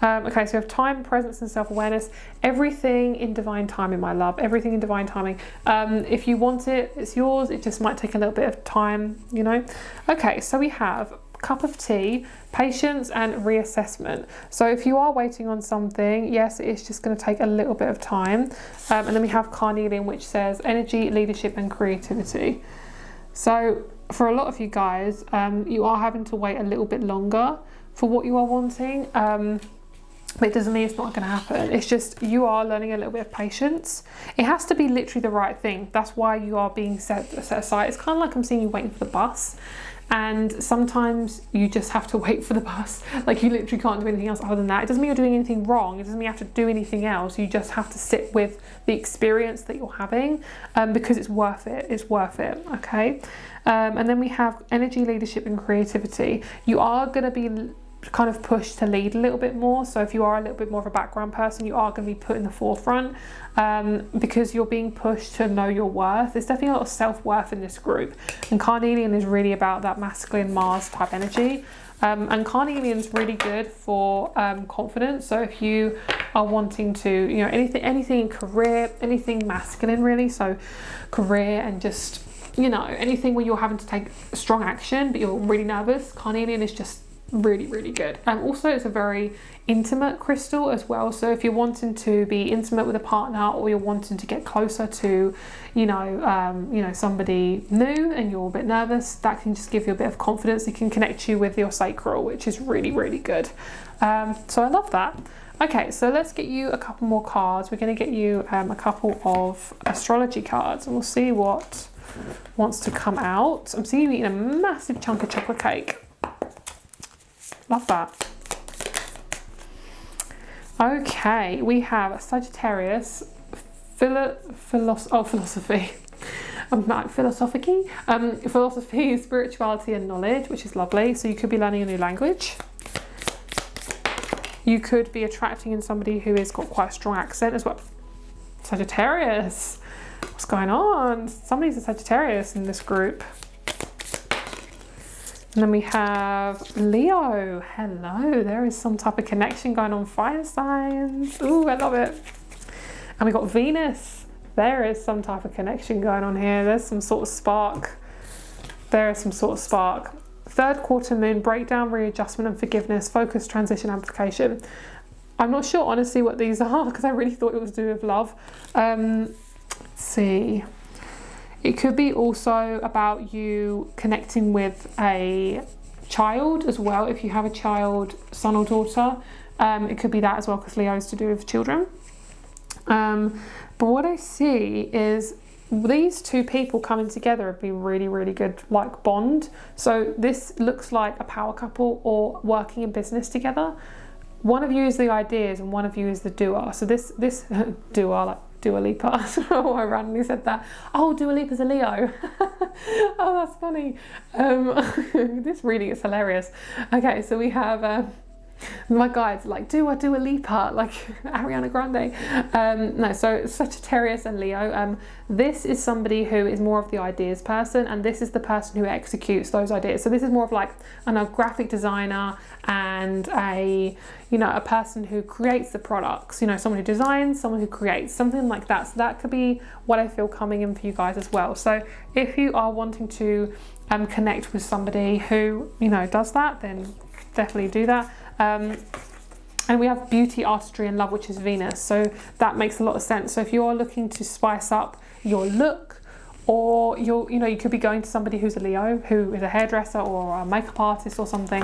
Okay, so we have time, presence, and self-awareness. Everything in divine timing, my love. Everything in divine timing. If you want it, it's yours. It just might take a little bit of time, you know. Okay, so we have cup of tea, patience, and reassessment. So if you are waiting on something, yes, it's just going to take a little bit of time. And then we have carnelian, which says energy, leadership, and creativity. So for a lot of you guys, you are having to wait a little bit longer for what you are wanting. But it doesn't mean it's not going to happen. It's just you are learning a little bit of patience. It has to be literally the right thing. That's why you are being set aside. It's kind of like I'm seeing you waiting for the bus. And sometimes you just have to wait for the bus. Like you literally can't do anything else other than that. It doesn't mean you're doing anything wrong. It doesn't mean you have to do anything else. You just have to sit with the experience that you're having, because it's worth it. It's worth it, okay? And then we have energy, leadership, and creativity. You are going to be kind of pushed to lead a little bit more. So if you are a little bit more of a background person, you are going to be put in the forefront, because you're being pushed to know your worth. There's definitely a lot of self-worth in this group, and carnelian is really about that masculine Mars type energy. And carnelian is really good for confidence. So if you are wanting to, you know, anything in career, anything masculine really, so career and just, you know, anything where you're having to take strong action but you're really nervous, carnelian is just really good. Also it's a very intimate crystal as well, so if you're wanting to be intimate with a partner, or you're wanting to get closer to, you know, somebody new and you're a bit nervous, that can just give you a bit of confidence. It can connect you with your sacral, which is really good. So I love that. Okay, so let's get you a couple more cards. We're going to get you a couple of astrology cards, and we'll see what wants to come out. I'm seeing you eating a massive chunk of chocolate cake. Love that. Okay, we have Sagittarius, philosophy. Philosophy, spirituality, and knowledge, which is lovely. So you could be learning a new language. You could be attracting in somebody who has got quite a strong accent as well. Sagittarius, what's going on? Somebody's a Sagittarius in this group. And then we have Leo. Hello, there is some type of connection going on. Fire signs. Ooh, I love it. And we got Venus. There is some type of connection going on here. There's some sort of spark. There is some sort of spark. Third quarter moon, breakdown, readjustment and forgiveness, focus, transition, amplification. I'm not sure honestly what these are because I really thought it was to do with love. Let's see. It could be also about you connecting with a child as well. If you have a child, son or daughter, it could be that as well because Leo is to do with children. But what I see is these two people coming together would be really, really good, like bond. So this looks like a power couple or working in business together. One of you is the ideas and one of you is the doer. So this doer, like Dua Lipa. I don't know why I randomly said that. Oh, Dua Lipa's a Leo. Oh, that's funny. This reading is hilarious. Okay, so we have my guides like Dua Lipa, like Ariana Grande. No, so Sagittarius and Leo. This is somebody who is more of the ideas person, and this is the person who executes those ideas. So this is more of like a graphic designer and a person who creates the products. Someone who designs, someone who creates, something like that. So that could be what I feel coming in for you guys as well. So if you are wanting to connect with somebody who does that, then definitely do that. And we have beauty, artistry and love, which is Venus, so that makes a lot of sense. So if you are looking to spice up your look, or you could be going to somebody who's a Leo, who is a hairdresser or a makeup artist or something,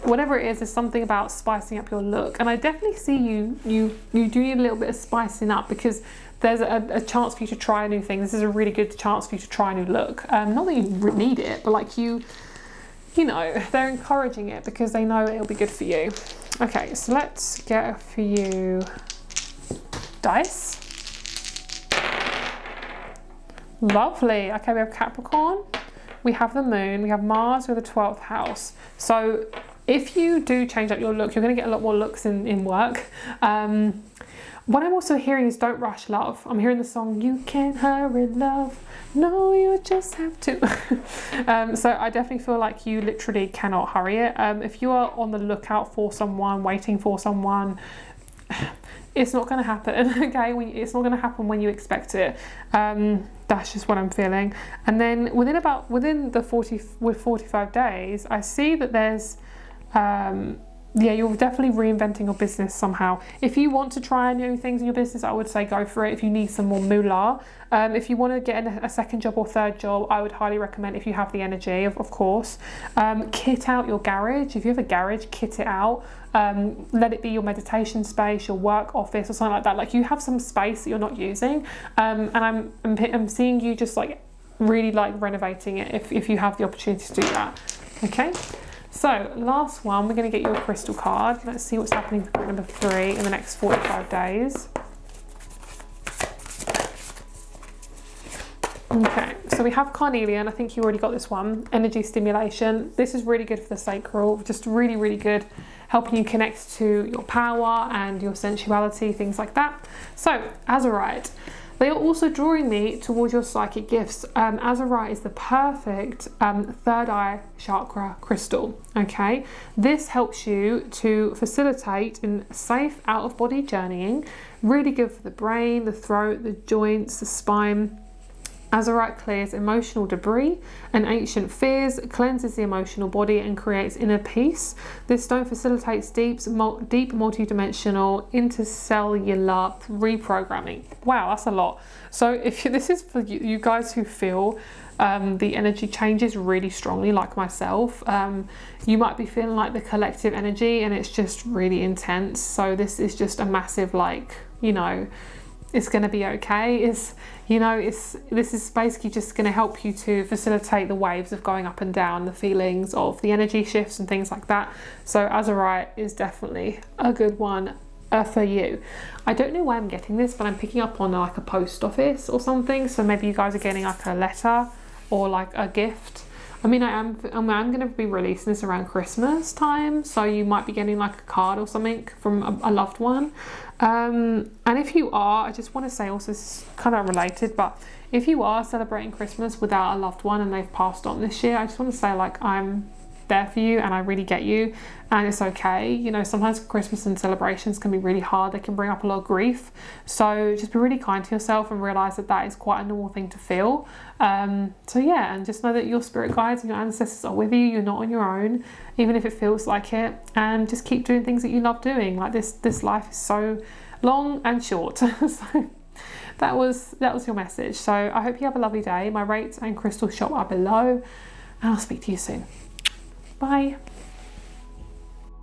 whatever it is, there's something about spicing up your look. And I definitely see you do need a little bit of spicing up, because there's a chance for you to try new things. This is a really good chance for you to try a new look. Not that you need it, but like they're encouraging it because they know it'll be good for you. Okay, so let's get a few dice. Lovely. Okay, we have Capricorn, we have the moon, we have Mars with the 12th house. So if you do change up your look, you're going to get a lot more looks in work. What I'm also hearing is don't rush love. I'm hearing the song, you can't hurry love. No, you just have to. So I definitely feel like you literally cannot hurry it. If you are on the lookout for someone, waiting for someone, it's not going to happen, okay? It's not going to happen when you expect it. That's just what I'm feeling. And then within the 45 days, I see that there's you're definitely reinventing your business somehow. If you want to try new things in your business, I would say go for it if you need some more moolah. If you want to get a second job or third job, I would highly recommend, if you have the energy, of course. Kit out your garage. If you have a garage, kit it out. Let it be your meditation space, your work office or something like that. Like you have some space that you're not using. And I'm seeing you just like really like renovating it if you have the opportunity to do that. Okay. So last one, we're going to get you a crystal card. Let's see what's happening for group number 3 in the next 45 days. Okay, so we have Carnelian. I think you already got this one. Energy stimulation. This is really good for the sacral. Just really, really good, helping you connect to your power and your sensuality, things like that. So Azurite. They are also drawing me towards your psychic gifts. Azurite is the perfect third eye chakra crystal, okay? This helps you to facilitate in safe out-of-body journeying. Really good for the brain, the throat, the joints, the spine. Azurite clears emotional debris and ancient fears, cleanses the emotional body and creates inner peace. This stone facilitates deep multidimensional intercellular reprogramming. Wow, that's a lot. So if this is for you guys who feel the energy changes really strongly, like myself, you might be feeling like the collective energy and it's just really intense. So this is just a massive, like, it's going to be okay. This is basically just going to help you to facilitate the waves of going up and down, the feelings of the energy shifts and things like that. So Azurite is definitely a good one for you. I don't know why I'm getting this, but I'm picking up on like a post office or something. So maybe you guys are getting like a letter or like a gift. I mean, I'm going to be releasing this around Christmas time, so you might be getting like a card or something from a loved one. And if you are, I just want to say also, this is kind of related, but if you are celebrating Christmas without a loved one and they've passed on this year, I just want to say, like, I'm there for you, and I really get you, and it's okay. You know, sometimes Christmas and celebrations can be really hard. They can bring up a lot of grief. So just be really kind to yourself and realise that that is quite a normal thing to feel. So yeah, and just know that your spirit guides and your ancestors are with you. You're not on your own, even if it feels like it. And just keep doing things that you love doing. Like this life is so long and short. So that was your message. So I hope you have a lovely day. My rates and crystal shop are below, and I'll speak to you soon. Bye.